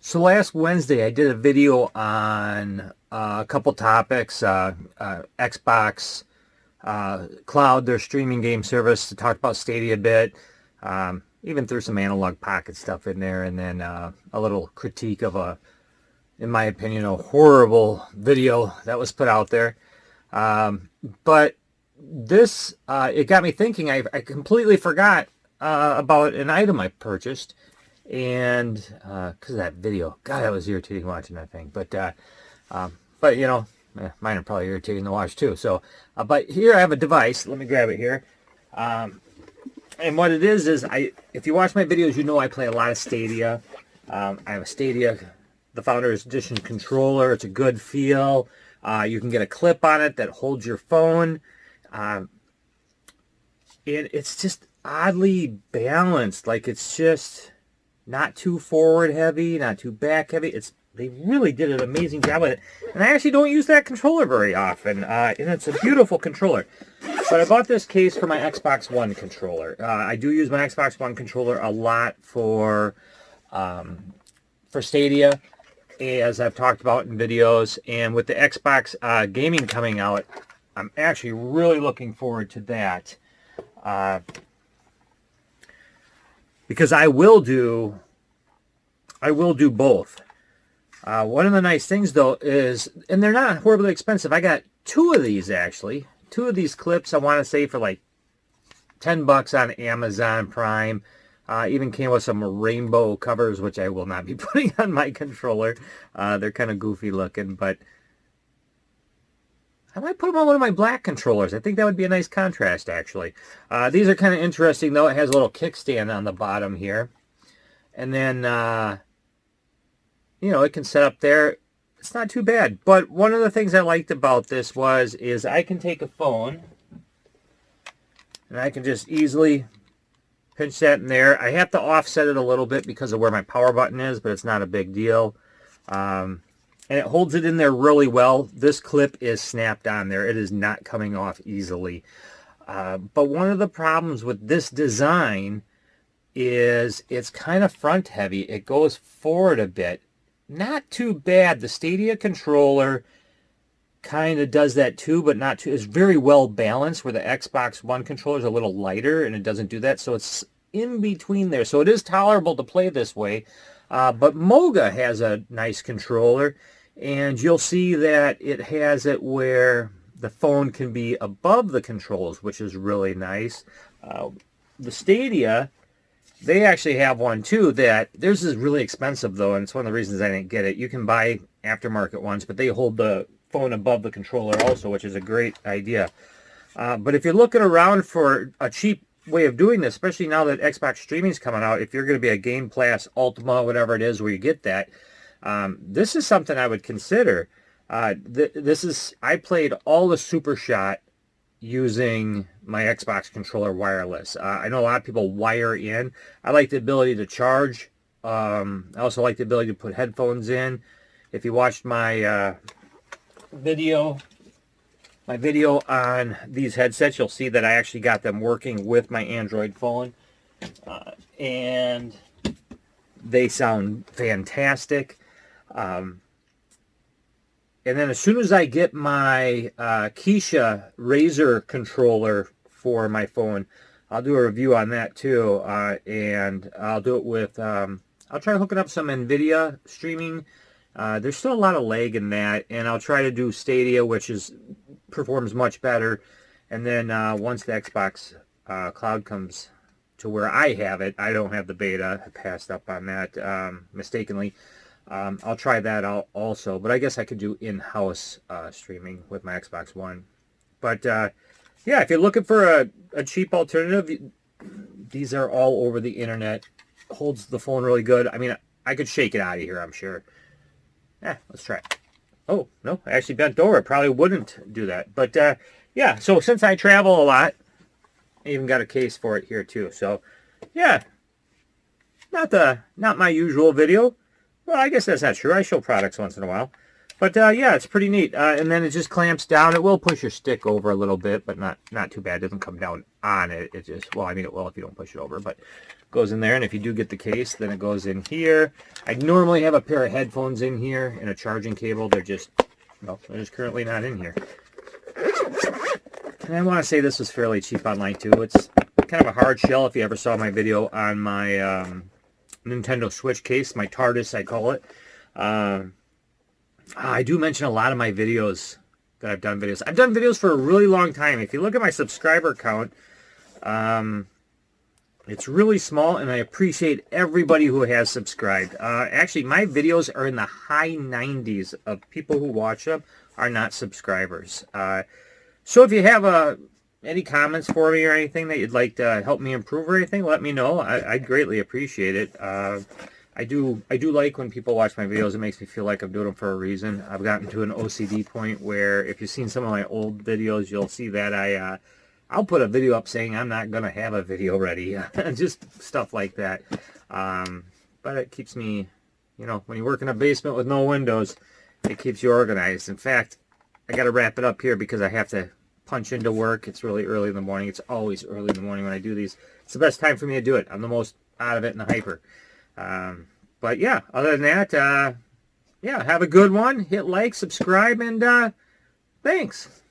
So last Wednesday, I did a video on a couple topics, Xbox, Cloud, their streaming game service, to talk about Stadia a bit, even threw some analog pocket stuff in there, and then a little critique of in my opinion, a horrible video that was put out there. But this, it got me thinking. I completely forgot about an item I purchased. And because of that video, God, that was irritating watching that thing. But you know, mine are probably irritating to watch too. So, but here I have a device. Let me grab it here. And what it is if you watch my videos, you know I play a lot of Stadia. I have a Stadia, the Founders Edition controller. It's a good feel. You can get a clip on it that holds your phone. It's just oddly balanced. Like, it's just not too forward heavy, not too back heavy. They really did an amazing job with it. And I actually don't use that controller very often. And it's a beautiful controller. But I bought this case for my Xbox One controller. I do use my Xbox One controller a lot for Stadia, as I've talked about in videos. And with the Xbox gaming coming out, I'm actually really looking forward to that. Because I will do both. One of the nice things, though, is, and they're not horribly expensive. I got two of these, actually. Two of these clips, I want to say, for like $10 on Amazon Prime. Even came with some rainbow covers, which I will not be putting on my controller. They're kind of goofy looking, but I might put them on one of my black controllers. I think that would be a nice contrast, actually. These are kind of interesting, though. It has a little kickstand on the bottom here. And then, you know, it can set up there. It's not too bad. But one of the things I liked about this is I can take a phone, and I can just easily pinch that in there. I have to offset it a little bit because of where my power button is, but it's not a big deal. And it holds it in there really well. This clip is snapped on there. It is not coming off easily. But one of the problems with this design is it's kind of front heavy. It goes forward a bit. Not too bad. The Stadia controller kind of does that too, but not too. It's very well balanced, where the Xbox One controller is a little lighter and it doesn't do that. So it's in between there. So it is tolerable to play this way. But Moga has a nice controller. And you'll see that it has it where the phone can be above the controls, which is really nice. The Stadia, they actually have one too. Theirs is really expensive, though, and it's one of the reasons I didn't get it. You can buy aftermarket ones, but they hold the phone above the controller also, which is a great idea. But if you're looking around for a cheap way of doing this, especially now that Xbox streaming is coming out, if you're going to be a Game Pass Ultima, whatever it is, where you get that, this is something I would consider. I played all the Super Shot using my Xbox controller wireless. I know a lot of people wire in. I like the ability to charge. I also like the ability to put headphones in. If you watched my video on these headsets, you'll see that I actually got them working with my Android phone. And they sound fantastic. And then as soon as I get my Keisha Razer controller for my phone, I'll do a review on that too. And I'll do it with, I'll try hooking up some NVIDIA streaming. There's still a lot of lag in that. And I'll try to do Stadia, which performs much better. And then once the Xbox Cloud comes to where I have it, I don't have the beta. I passed up on that mistakenly. I'll try that out also, but I guess I could do in-house streaming with my Xbox One. But yeah, if you're looking for a cheap alternative, these are all over the internet. Holds the phone really good. I mean, I could shake it out of here, I'm sure. Yeah, let's try it. Oh, no, I actually bent over. Probably wouldn't do that. But yeah, so since I travel a lot, I even got a case for it here too. So yeah, not my usual video. Well, I guess that's not true. I show products once in a while. But yeah, it's pretty neat. And then it just clamps down. It will push your stick over a little bit, but not too bad. It doesn't come down on it. It just, well, I mean, it will if you don't push it over. But Goes in there, and if you do get the case, then it goes in here. I normally have a pair of headphones in here and a charging cable. They're just, well, they're just currently not in here. And I want to say this was fairly cheap online too. It's kind of a hard shell. If you ever saw my video on my Nintendo Switch case, my TARDIS I call it. I do mention a lot of my videos that I've done videos. I've done videos for a really long time. If you look at my subscriber count, it's really small, and I appreciate everybody who has subscribed. Actually, my videos are in the high 90s of people who watch them are not subscribers. So if you have any comments for me or anything that you'd like to help me improve or anything, let me know. I'd greatly appreciate it. I do like when people watch my videos. It makes me feel like I'm doing them for a reason. I've gotten to an OCD point where if you've seen some of my old videos, you'll see that I'll put a video up saying I'm not going to have a video ready. Just stuff like that. But it keeps me, you know, when you work in a basement with no windows, it keeps you organized. In fact, I got to wrap it up here because I have to punch into work. It's really early in the morning. It's always early in the morning when I do these. It's the best time for me to do it. I'm the most out of it and the hyper. But yeah, other than that, yeah, have a good one. Hit like, subscribe, and thanks.